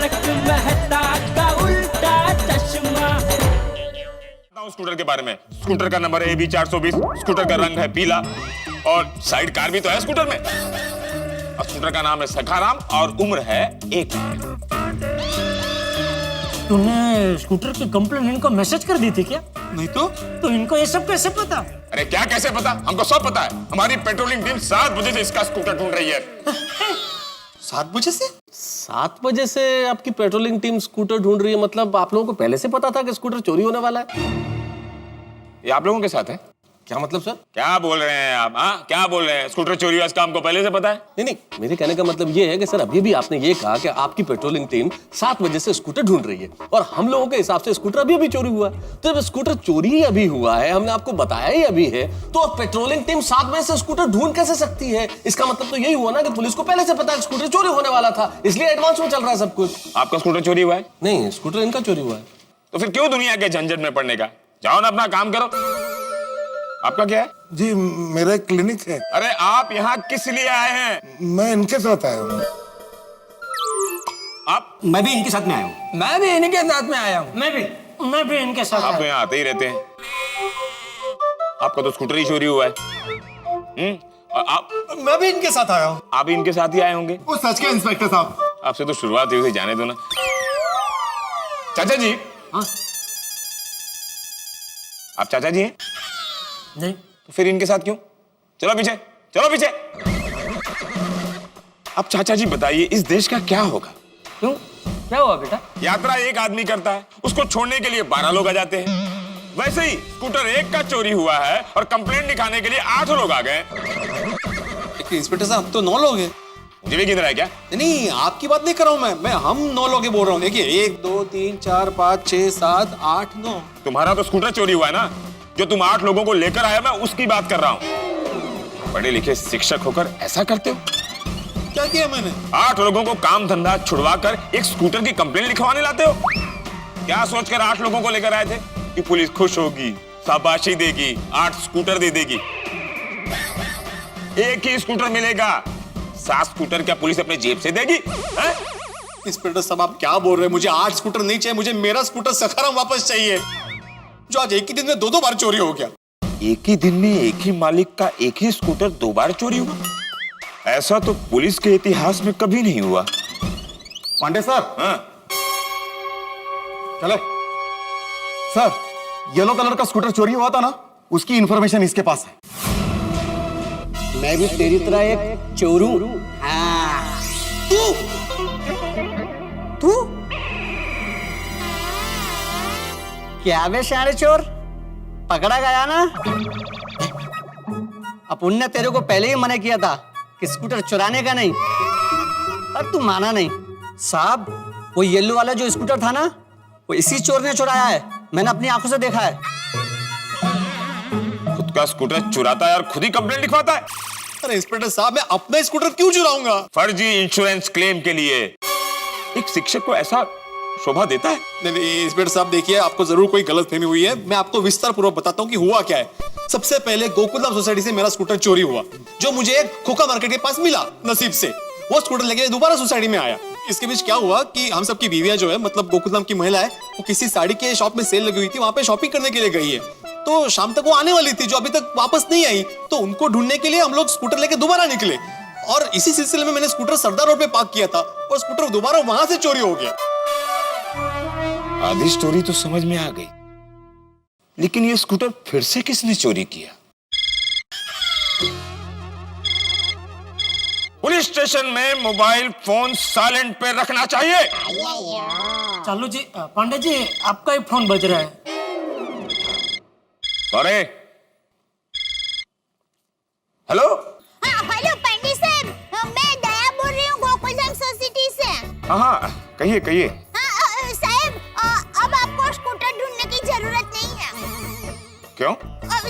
तारक मेहता का उल्टा चश्मा। स्कूटर के बारे में, स्कूटर का नंबर है AB 420, स्कूटर का रंग है पीला और साइड कार भी तो है स्कूटर में। और स्कूटर का नाम है सखाराम और उम्र है 1 महीना। तूने स्कूटर की कंप्लेंट इनको मैसेज कर दी थी क्या? नहीं तो इनको ये सब कैसे पता? अरे क्या कैसे पता, हमको सब पता है। हमारी पेट्रोलिंग टीम 7 बजे से इसका स्कूटर ढूंढ रही है। 7 बजे से? 7 बजे से आपकी पेट्रोलिंग टीम स्कूटर ढूंढ रही है, मतलब आप लोगों को पहले से पता था कि स्कूटर चोरी होने वाला है? ये आप लोगों के साथ है? क्या मतलब सर? क्या बोल रहे हैं आप? हाँ क्या बोल रहे हैं? स्कूटर चोरी हुआ इसका हमको पहले से पता है? नहीं, मेरे कहने का मतलब ये है कि सर अभी भी आपने ये कहा कि आपकी पेट्रोलिंग टीम 7 बजे से स्कूटर ढूंढ रही है और हम लोगों के हिसाब से स्कूटर अभी चोरी हुआ है। तो जब स्कूटर चोरी ही अभी हुआ है, हमने आपको बताया ही अभी है, तो पेट्रोलिंग टीम 7 बजे से स्कूटर ढूंढ कैसे सकती है? इसका मतलब तो यही हुआ ना कि पुलिस को पहले से पता है स्कूटर चोरी होने वाला था, इसलिए एडवांस में चल रहा है सब कुछ। आपका स्कूटर चोरी हुआ है? नहीं, स्कूटर इनका चोरी हुआ है। तो फिर क्यों दुनिया के झंझट में पड़ने का? जाओ ना अपना काम करो। आपका क्या है? जी मेरा एक क्लिनिक है। अरे आप यहाँ किस लिए आए हैं? मैं इनके साथ आया हूँ। आप? मैं भी इनके साथ में आया हूँ। मैं भी इन्हीं के साथ में आया हूँ। मैं भी इनके साथ आप तो यहाँ आते ही रहते हैं। आपका तो स्कूटर ही चोरी हुआ है। और आप? मैं भी इनके साथ आया हूँ। आप भी इनके साथ ही आए होंगे। वो सच के इंस्पेक्टर साहब। आपसे तो शुरुआत हुई थी, जाने दो ना। चाचा जी। हाँ? आप चाचा जी हैं? नहीं। तो फिर इनके साथ क्यों? चलो पीछे, चलो पीछे। अब चाचा जी बताइए, इस देश का क्या होगा? क्यों, क्या हुआ बेटा? यात्रा एक आदमी करता है, उसको छोड़ने के लिए 12 लोग आ जाते हैं। वैसे ही स्कूटर एक का चोरी हुआ है और कंप्लेंट लिखाने के लिए 8 लोग आ गए। इंस्पेक्टर साहब तो 9 लोग हैं। मुझे भी गिन रहा है क्या? नहीं, आपकी बात नहीं कर रहा हूँ मैं हम 9 लोग ही बोल रहा हूँ। देखिए 1 2 3 4 5 6 7 8 9। तुम्हारा तो स्कूटर चोरी हुआ है ना, जो तुम 8 लोगों को लेकर आया, मैं उसकी बात कर रहा हूँ। पढ़े लिखे शिक्षक होकर ऐसा करते हो? क्या किया मैंने? 8 लोगों को काम धंधा छुड़वा कर एक स्कूटर की कंप्लेंट लिखवाने लाते हो? क्या सोचकर 8 लोगों को लेकर आए थे कि पुलिस खुश होगी, शाबाशी देगी, 8 स्कूटर दे देगी? एक ही स्कूटर मिलेगा, 7 स्कूटर क्या पुलिस अपने जेब से देगी? इंस्पेक्टर साहब आप क्या बोल रहे हैं? मुझे 8 स्कूटर नहीं चाहिए, मुझे मेरा स्कूटर सखाराम वापस चाहिए, जो आज एक ही दिन में 2 बार चोरी हो गया। एक ही दिन में एक ही मालिक का एक ही स्कूटर 2 बार चोरी हुआ? ऐसा तो पुलिस के इतिहास में कभी नहीं हुआ। पांडे सर। हाँ? चले सर, येलो कलर का स्कूटर चोरी हुआ था ना, उसकी इंफॉर्मेशन इसके पास है। मैं भी तेरी तरह एक चोरू। हाँ। तू क्या बे सारे चोर, पकड़ा गया ना? अपन ने तेरे को पहले ही मना किया था कि स्कूटर चुराने का नहीं, पर तू माना नहीं। साहब वो येलो वाला जो स्कूटर था ना, वो इसी चोर ने चुराया है, मैंने अपनी आंखों से देखा है। खुद का स्कूटर चुराता है और खुद ही कंप्लेंट लिखवाता है। अरे इंस्पेक्टर साहब, मैं अपना स्कूटर क्यों चुराऊंगा? फर्जी इंश्योरेंस क्लेम के लिए एक शिक्षक को ऐसा शोभा देता है? नहीं इंस्पेक्टर साहब देखिए, आपको जरूर कोई गलतफहमी हुई है। मैं आपको विस्तार पूर्वक बताता हूँ कि हुआ क्या है। सबसे पहले गोकुलधाम सोसाइटी से मेरा स्कूटर चोरी हुआ, जो मुझे खोखा मार्केट के पास मिला नसीब से। वो स्कूटर लेके दोबारा सोसाइटी में आया। इसके बीच क्या हुआ कि हम सबकी बीवियां जो है, मतलब गोकुलधाम की महिला है, वो किसी साड़ी के शॉप में सेल लगी हुई थी, वहां पे शॉपिंग करने के लिए गई है। तो शाम तक वो आने वाली थी, जो अभी तक वापस नहीं आई। तो उनको ढूंढने के लिए हम लोग स्कूटर लेके दोबारा निकले, और इसी सिलसिले में मैंने स्कूटर सरदार रोड पे पार्क किया था, और स्कूटर दोबारा वहां से चोरी हो गया। आधी स्टोरी तो समझ में आ गई, लेकिन ये स्कूटर फिर से किसने चोरी किया? पुलिस स्टेशन में मोबाइल फोन साइलेंट पे रखना चाहिए। चालू जी, पांडे जी आपका ही फोन बज रहा है। अरे हेलो। हेलो पांडे सर, मैं दया बोल रही हूँ गोकुलधाम सोसाइटी से। हाँ कहिए कहिए। साहब अब आपको स्कूटर ढूंढने की जरूरत नहीं है। क्यों?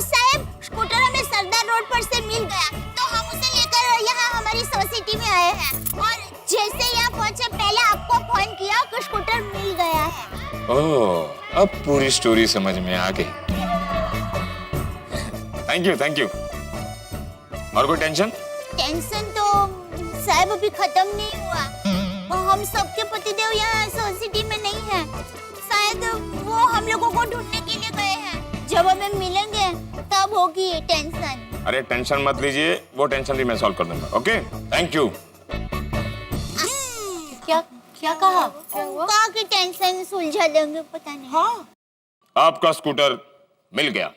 साहब स्कूटर हमें सरदार रोड पर से मिल गया, तो हम उसे लेकर यहाँ हमारी सोसाइटी में आए हैं, और जैसे यहाँ पहुँचे पहले आपको फोन किया कि स्कूटर मिल गया है। ओह, अब पूरी स्टोरी समझ में आ गई। Thank you. और कोई टेंशन? टेंशन तो साहब अभी खत्म नहीं हुआ। हम सबके पतिदेव यहाँ अरे टेंशन मत लीजिए, वो टेंशन भी मैं सॉल्व कर दूंगा। Okay, thank you. क्या क्या कहा? कहा कि टेंशन सुलझा देंगे, पता नहीं। हाँ। आपका स्कूटर मिल गया।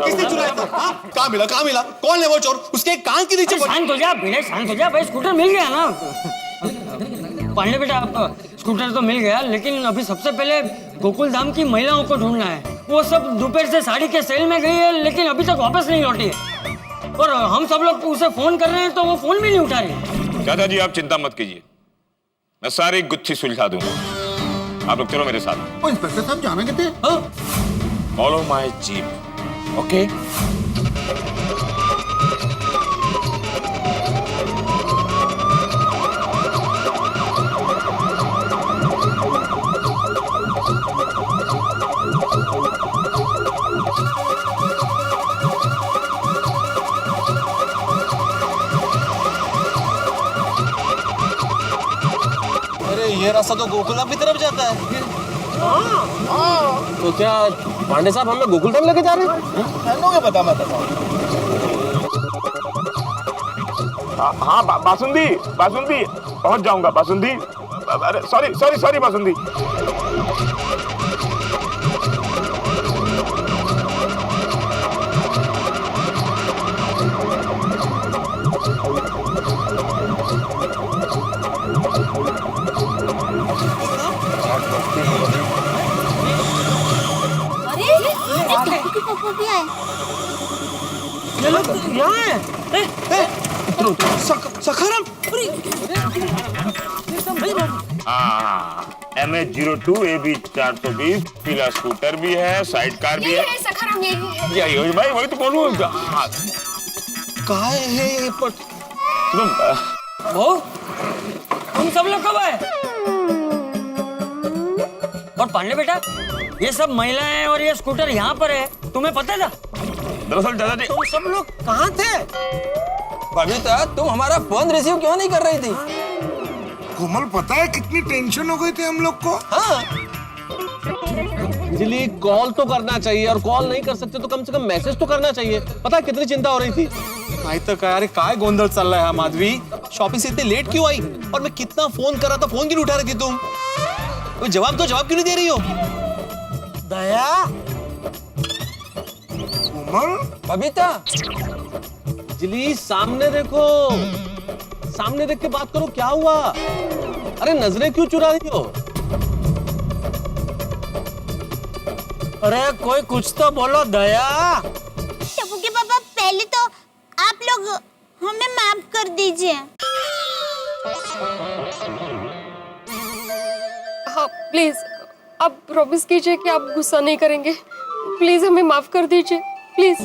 किसने चुराया था? हाँ? कहाँ मिला, कहाँ मिला? कौन है वो चोर? उसके कान के नीचे शांत हो जा विनय, शांत हो जा भाई। स्कूटर मिल गया ना पांडे बेटा, आपका स्कूटर तो मिल गया, लेकिन अभी सबसे पहले गोकुल धाम की महिलाओं को ढूंढना है। वो सब दोपहर से साड़ी के सेल में गई है, लेकिन अभी तक वापस नहीं लौटी है। और हम सब लोग उसे फोन कर रहे हैं तो वो फोन भी नहीं उठा रही। दादाजी आप चिंता मत कीजिए, मैं सारी गुत्थी सुलझा दूंगा। आप लोग चलो मेरे साथ। ओ इंस्पेक्टर साहब जाना कितने? Follow my jeep. ओके? अरे ये रास्ता तो गोकुलधाम की तरफ जाता है। तो क्या पांडे साहब हमें गोकुलधाम लेके जा रहे हैं? पता मत। हाँ बासुंदी, बासुंदी पहुंच जाऊंगा। बासुंदी, अरे सॉरी सॉरी सॉरी बासुंदी। पापा भी आए। ये लोग यहाँ हैं। सखाराम। MH02 AB 420 पीला स्कूटर भी है, साइड कार भी है। सखाराम यही है। यही भाई, वही तो बोलूँ। कहाँ है ये पट? वो तुम सब लोग कब आए? और पांडे बेटा, ये सब महिलाएं और ये स्कूटर यहाँ पर है, तुम्हें पता था? दरअसल दादाजी, तुम सब लोग कहाँ थे? बबीता, तुम हमारा फोन रिसीव क्यों नहीं कर रही थी? कोमल पता है कितनी टेंशन हो गई थी हम लोग को? हाँ, बिजली कॉल तो करना चाहिए, और कॉल नहीं कर सकते तो कम से कम मैसेज तो करना चाहिए। पता है कितनी चिंता हो रही थी? आई तक यार, काय गोंधळ चल रहा है माधवी? शॉपिंग से इतने लेट क्यों आई? और मैं कितना फोन कर रहा था, फोन क्यों नहीं उठा रही थी तुम? कोई जवाब क्यों नहीं दे रही हो? दया, कोमल बबीता, बिजली सामने देखो, सामने देख के बात करो। क्या हुआ? अरे नजरें क्यों चुरा रही हो? अरे कोई कुछ तो बोलो दया। टप्पू के पापा, पहले तो आप लोग हमें माफ कर दीजिए। हाँ प्लीज, आप प्रॉमिस कीजिए कि आप गुस्सा नहीं करेंगे। प्लीज हमें माफ कर दीजिए, प्लीज।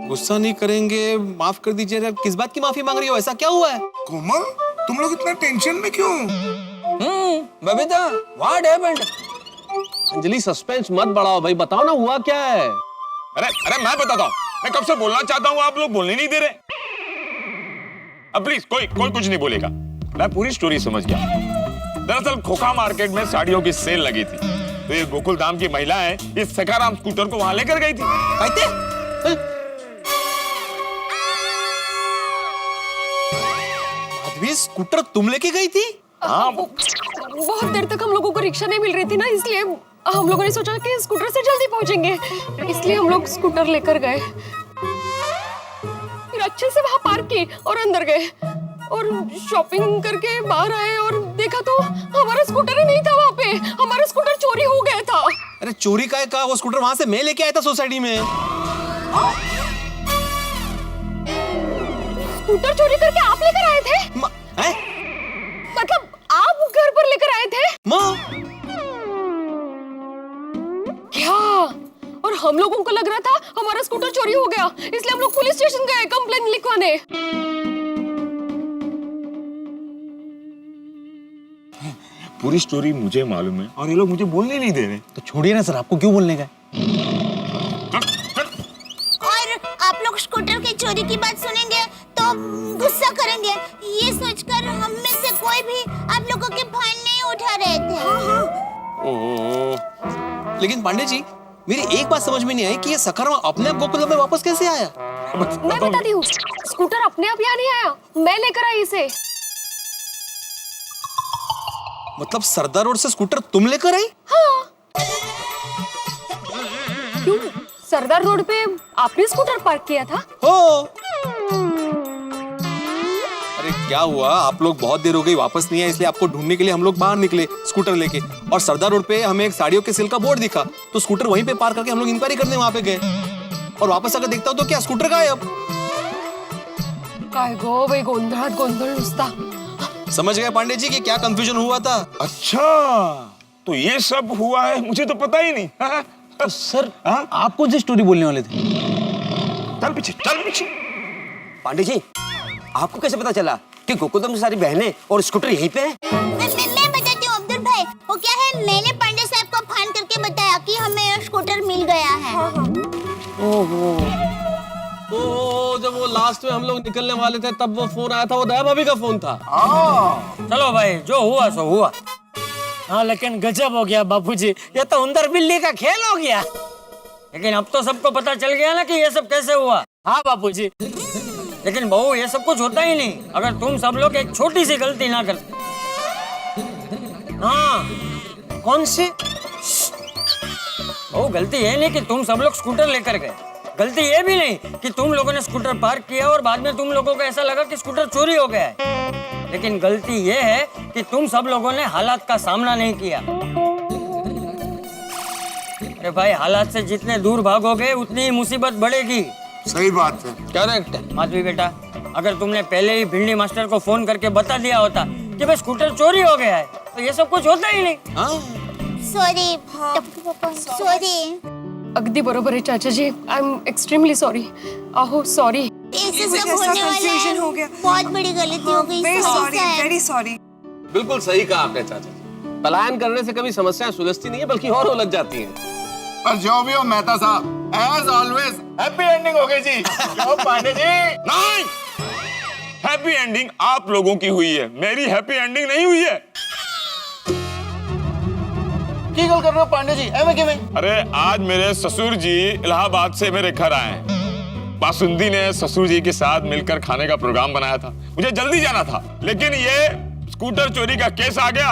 गुस्सा नहीं करेंगे, माफ कर दीजिए। किस बात की माफी मांग रही हो? ऐसा क्या हुआ है? कोमल, तुम लोग इतना टेंशन में क्यों? Babita, what happened? Anjali suspense मत बढ़ाओ भाई, बताओ ना हुआ क्या है। अरे अरे मैं बताता हूँ, मैं कब से बोलना चाहता हूँ, आप लोग बोलने नहीं दे रहे। अब प्लीज कोई कुछ नहीं बोलेगा, मैं पूरी स्टोरी समझ गया। दरअसल खोखा मार्केट में साड़ियों की सेल लगी थी, तो ये गोकुल धाम की महिलाएं इस सखाराम स्कूटर को वहां लेकर गई थी। माधवी, स्कूटर तुम लेके गई थी? हाँ, बहुत देर तक हम लोगों को रिक्शा नहीं मिल रही थी ना, इसलिए हम लोगों ने सोचा कि स्कूटर से जल्दी पहुंचेंगे, इसलिए हम लोग स्कूटर लेकर गए। फिर अच्छे से वहां पार्क की और अंदर गए और शॉपिंग करके बाहर आए और देखा तो हमारा स्कूटर ही नहीं था वहां पे। हमारा स्कूटर चोरी हो गया था। अरे चोरी का वो स्कूटर वहां से मैं लेके आया था सोसाइटी में। स्कूटर चोरी करके आप लेकर आए थे? मतलब आप घर पर लेकर आए थे? क्या? और हम लोगों को लग रहा था हमारा स्कूटर चोरी हो गया, इसलिए हम लोग पुलिस स्टेशन गए कंप्लेंट लिखवाने। पूरी स्टोरी मुझे मालूम है और ये लोग मुझे बोलने नहीं दे रहे। तो छोड़िए ना सर, आपको क्यों बोलने का? और आप लोग स्कूटर की चोरी की बात सुनेंगे तो गुस्सा करेंगे, ये सोचकर हम में से कोई भी आप लोगों के फोन नहीं उठा रहे थे। लेकिन पांडे जी, मेरी एक बात समझ में नहीं आई कि ये सखाराम अपने आप गोकुलम में वापस कैसे आया? मैं बताती हूँ, स्कूटर अपने आप यहाँ नहीं आया, मैं लेकर आई इसे। मतलब सरदार रोड से स्कूटर तुम लेकर आई? क्यों? सरदार रोड पे आपने स्कूटर पार्क किया था? हो। अरे क्या हुआ, आप लोग बहुत देर हो गई वापस नहीं आए, इसलिए आपको ढूंढने के लिए हम लोग बाहर निकले स्कूटर लेके, और सरदार रोड पे हमें एक साड़ियों के सेल का बोर्ड दिखा, तो स्कूटर वहीं पे पार्क करके हम लोग इंक्वायरी करने वहां पे गए, और वापस आकर देखता हूं तो क्या स्कूटर गायब। काय गो बाई, गोंधळात गोंधळ नुसता। समझ गए पांडे जी कि क्या कंफ्यूजन हुआ था? अच्छा, तो ये सब हुआ है, मुझे तो पता ही नहीं। हाँ? तो सर आप कौन सी स्टोरी बोलने वाले थे? चल पीछे, चल पीछे। पांडे जी, आपको कैसे पता चला कि गोकुलधाम से सारी बहनें और स्कूटर यहीं पे है? मैं बताती हूँ अब्दुल भाई, वो क्या है, मैंने पांडे साहब को फोन करके बताया कि हमें स्कूटर मिल गया है। तो जब वो लास्ट में हम लोग निकलने वाले थे तब वो फोन आया था, वो दया भाभी का फोन था। चलो भाई, जो हुआ सो हुआ। हाँ लेकिन गजब हो गया बापूजी, ये तो उंदर बिल्ली का खेल हो गया। लेकिन अब तो सबको पता चल गया ना कि ये सब कैसे हुआ। हाँ बापूजी, लेकिन बहू ये सब कुछ होता ही नहीं अगर तुम सब लोग एक छोटी सी गलती ना करते। हाँ, कौन सी? बहू, गलती ये नहीं कि तुम सब लोग स्कूटर लेकर गए, गलती ये भी नहीं कि तुम लोगों ने स्कूटर पार्क किया और बाद में तुम लोगों को ऐसा लगा कि स्कूटर चोरी हो गया है, लेकिन गलती ये है कि तुम सब लोगों ने हालात का सामना नहीं किया। अरे भाई, हालात से जितने दूर भागोगे उतनी ही मुसीबत बढ़ेगी। सही बात है। करेक्ट है माधवी बेटा, अगर तुमने पहले ही भिंडी मास्टर को फोन करके बता दिया होता कि भाई स्कूटर चोरी हो गया है, तो ये सब कुछ होता ही नहीं। Sorry sorry. अगदी बरोबर है चाचा जी, आई एम एक्सट्रीमली सॉरी। आहो सॉरी। ऐसे सब होने वाला है, हो गया। बहुत बड़ी गलती हो गई। Very sorry. बिल्कुल सही कहा आपने चाचा जी, पलायन करने से कभी समस्याएं सुलझती नहीं है बल्कि और उलझ जाती हैं। पर जो भी हो मेहता साहब, एज ऑलवेज हैप्पी एंडिंग हो गई जी। क्यों पांडे जी? नहीं, हैप्पी एंडिंग आप लोगों की हुई है, मेरी हैप्पी एंडिंग नहीं हुई है। की गल कर रहे हो पांडे जी, एवं किवें? अरे आज मेरे ससुर जी इलाहाबाद से मेरे घर आए हैं। बासुंदी ने ससुर जी के साथ मिलकर खाने का प्रोग्राम बनाया था, मुझे जल्दी जाना था, लेकिन ये स्कूटर चोरी का केस आ गया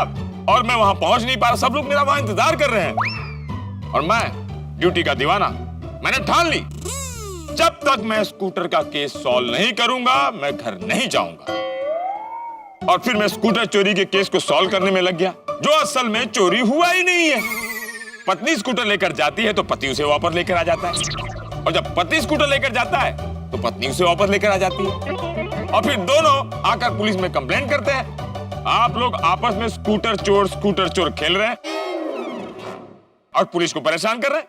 और मैं वहां पहुंच नहीं पा रहा। सब लोग मेरा वहां इंतजार कर रहे हैं और मैं ड्यूटी का दीवाना, मैंने ठान ली जब तक मैं स्कूटर का केस सॉल्व नहीं करूंगा मैं घर नहीं जाऊंगा। और फिर मैं स्कूटर चोरी के केस को सॉल्व करने में लग गया, जो असल में चोरी हुआ ही नहीं है। पत्नी स्कूटर लेकर जाती है तो पति उसे वापस लेकर आ जाता है, और जब पति स्कूटर लेकर जाता है तो पत्नी उसे वापस लेकर आ जाती है, और फिर दोनों आकर पुलिस में कंप्लेंट करते हैं। आप लोग आपस में स्कूटर चोर खेल रहे हैं और पुलिस को परेशान कर रहे हैं।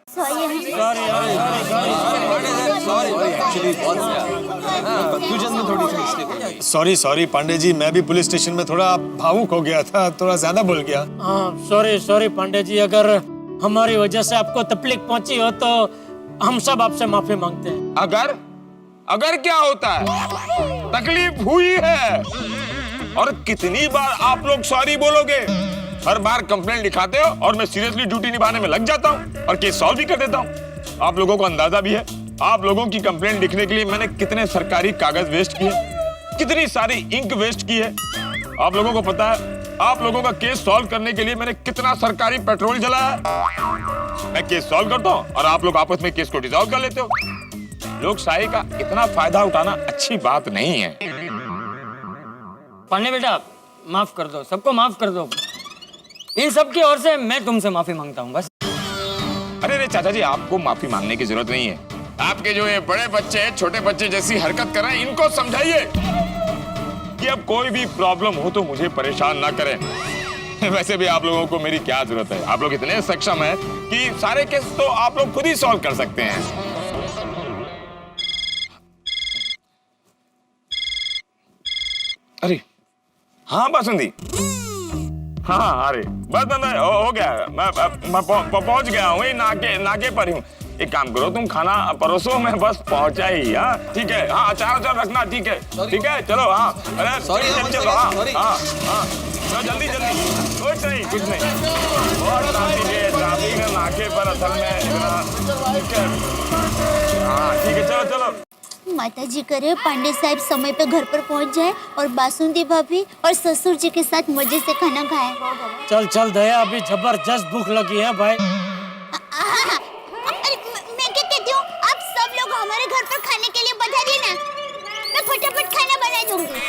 सॉरी पांडे जी, मैं भी पुलिस स्टेशन में थोड़ा भावुक हो गया था, थोड़ा ज्यादा बोल गया। सॉरी पांडे जी, अगर हमारी वजह से आपको तकलीफ पहुंची हो तो हम सब आपसे माफी मांगते हैं। अगर क्या होता है, तकलीफ हुई है, और कितनी बार आप लोग सॉरी बोलोगे? हर बार कंप्लेंट लिखाते हो और मैं सीरियसली ड्यूटी निभाने में लग जाता हूँ और केस सॉल्व भी कर देता हूँ। आप लोगों को अंदाजा भी है, आप लोगों की कंप्लेंट लिखने के लिए मैंने कितने सरकारी कागज वेस्ट किए, कितनी सारी इंक वेस्ट की है। आप लोगों को पता है, आप लोगों का केस सॉल्व करने के लिए मैंने कितना सरकारी पेट्रोल जलाया है। मैं केस सॉल्व करता हूँ और आप लोग आपस में केस को डिसॉल्व कर लेते हो। लोकशाही का इतना फायदा उठाना अच्छी बात नहीं है। पांडे बेटा, माफ कर दो, सबको माफ कर दो। इन सब की ओर से मैं तुमसे माफी मांगता हूँ बस। अरे चाचा जी, आपको माफी मांगने की जरूरत नहीं है। आपके जो ये बड़े बच्चे छोटे बच्चे जैसी हरकत कर रहे हैं, इनको समझाइए कि अब कोई भी प्रॉब्लम हो तो मुझे परेशान ना करें। वैसे भी आप लोगों को मेरी क्या जरूरत है, आप लोग इतने सक्षम हैं कि सारे केस तो आप लोग खुद ही सॉल्व कर सकते हैं। अरे हाँ बासुंदी, हाँ अरे बस मैं हो गया, मैं पहुंच गया हूँ, नाके पर हूँ। एक काम करो, तुम खाना परोसो, मैं बस पहुंचा ही। हाँ ठीक है, हाँ अचार रखना, ठीक है ठीक है, चलो। हाँ अरे सॉरी, चलो, हाँ चलो जल्दी कुछ नहीं। बहुत ट्रैफिक है नाके पर असल में, ठीक है। हाँ ठीक है, चलो। माता जी करे पांडे साहब समय पे घर पर पहुंच जाए और बासुंदी भाभी और ससुर जी के साथ मजे से खाना खाए। चल दया, अभी जबरदस्त भूख लगी है भाई। अरे मैं क्या कहती हूँ, आप सब लोग हमारे घर पर खाने के लिए पधारिए ना, मैं फटाफट खाना बना दूंगी।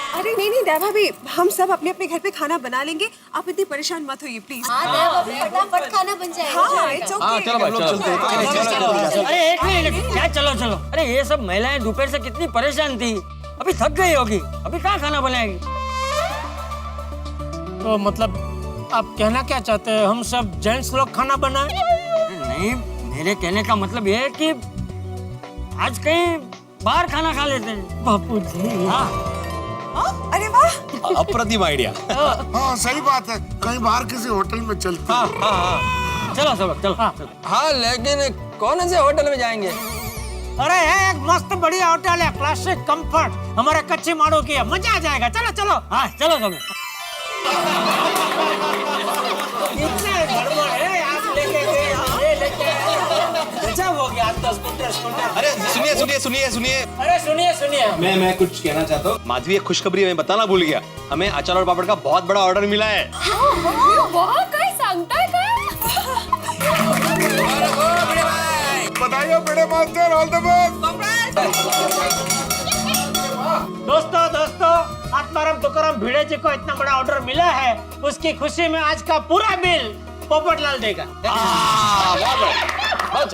अरे नहीं दया भाभी, हम सब अपने अपने घर पे खाना बना लेंगे, आप इतनी परेशान मत होइए प्लीज। फटाफट खाना बन जाएगा। हाँ इट्स ओके। चलो। अरे एक मिनट, क्या चलो। अरे ये सब महिलाएं दोपहर से कितनी परेशान थी, अभी थक गई होगी, अभी कहाँ खाना बनाएगी। तो मतलब आप कहना क्या चाहते हैं, हम सब जेंट्स लोग खाना बनाएं? नहीं, मेरे कहने का मतलब ये है कि आज कहीं बाहर खाना खा लेते हैं। बापू जी। हाँ अरे वाह, अप्रतिम आइडिया। हाँ सही बात है, कहीं बाहर किसी होटल में चलते। हाँ चलो सब चलो। हाँ लेकिन कौन से होटल में जाएंगे? अरे है एक मस्त बढ़िया होटल है, क्लासिक कंफर्ट, हमारे कच्ची माड़ो की है, मजा आ जाएगा। चलो। हाँ चलो सब। इतने गड़बड़ है, आप लेके गए, ये लेके आए। गजब हो गया आपका स्कूटर। अरे सुनिए। अरे सुनिए। मैं कुछ कहना चाहता हूँ। माधवी, एक खुशखबरी है, मैं बताना भूल गया। हमें अचार और पापड़ का बहुत बड़ा ऑर्डर मिला है। वाह काय सांगताय काय? बताइए बड़े मास्टर, ऑल द बेस्ट। दोस्तों, आत्माराम तुकाराम भिड़े जी को इतना बड़ा ऑर्डर मिला है, उसकी खुशी में आज का पूरा बिल पोपटलाल देगा।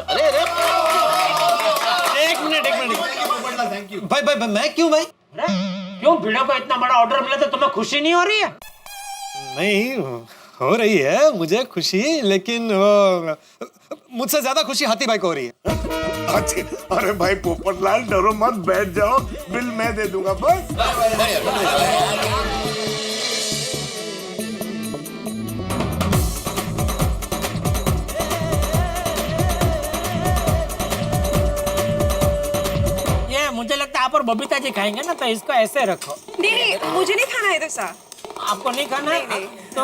अरे एक मिनट। भाई मैं क्यों भाई? क्यों, भिड़े को इतना बड़ा ऑर्डर मिला तो तुम्हें खुशी नहीं हो रही है? नहीं हो रही है मुझे खुशी, लेकिन मुझसे ज्यादा खुशी हाथी भाई को हो रही है। अच्छा, अरे भाई पोपटलाल डरो मत, बैठ जाओ, बिल मैं दे दूंगा बस। ये मुझे लगता है आप और बबीता जी खाएंगे ना, तो इसको ऐसे रखो। नहीं मुझे नहीं खाना है डोसा। आपको नहीं खाना है? तो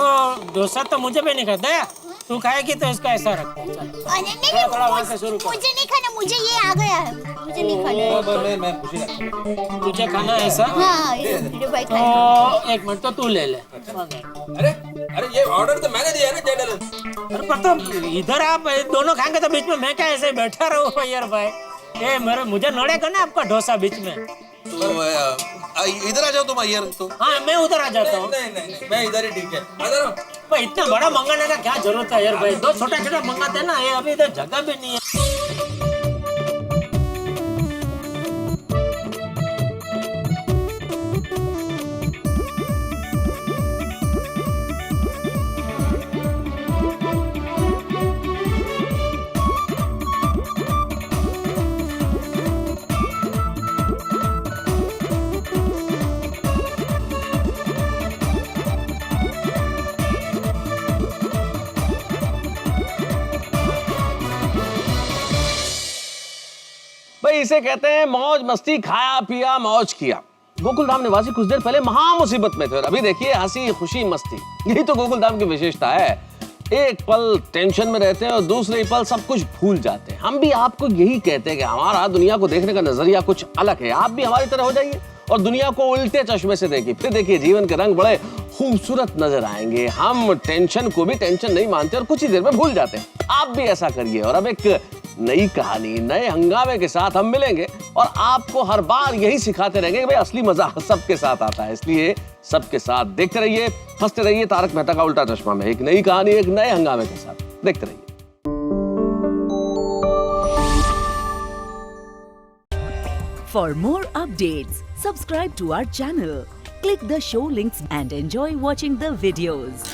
डोसा तो मुझे भी नहीं खाता है, तू खाएगी तो इसको ऐसा रखो। नहीं, थोड़ा वहाँ से शुरू कर। मुझे नहीं खाना, मुझे ये आ गया है, मुझे नहीं खाना। तुझे खाना है ऐसा? हाँ, मेरे भाई तो एक मिनट, तो तू ले ले। अरे ये ऑर्डर तो मैंने दिया है ना जनरल। अरे पर तो इधर आप दोनों खाएंगे तो बीच में मैं क्या ऐसे बैठा रहूं यार भाई? ये मुझे नड़ेगा ना आपका डोसा बीच में। तो इधर आ जाओ तुम यार। तो हाँ मैं उधर आ जाता हूँ। नहीं मैं इधर ही ठीक है। इतना बड़ा मंगाने का क्या जरूरत है यार भाई, दो छोटा मंगाते हैं ना, ये अभी इधर जगह भी नहीं है। भाई इसे कहते हैं मौज मस्ती, खाया पिया मौज किया। गोकुलधाम निवासी कुछ देर पहले महा मुसीबत में थे और अभी देखिए हंसी खुशी मस्ती। यही तो गोकुलधाम की विशेषता है, एक पल टेंशन में रहते हैं और दूसरे पल सब कुछ भूल जाते हैं। हम भी आपको यही कहते हैं कि हमारा दुनिया को देखने का नजरिया कुछ अलग है। आप भी हमारी तरह हो जाइए और दुनिया को उल्टे चश्मे से देखिए, फिर देखिए जीवन के रंग बड़े खूबसूरत नजर आएंगे। हम टेंशन को भी टेंशन नहीं मानते और कुछ ही देर में भूल जाते हैं। आप भी ऐसा करिए और अब एक नई कहानी नए हंगामे के साथ हम मिलेंगे और आपको हर बार यही सिखाते रहेंगे कि भाई असली मजा सबके साथ आता है। इसलिए सबके साथ देखते रहिए, हंसते रहिए। तारक मेहता का उल्टा चश्मा में एक नई कहानी एक नए हंगामे के साथ देखते रहिए। For more updates, subscribe to our channel, click the show links and enjoy watching the videos.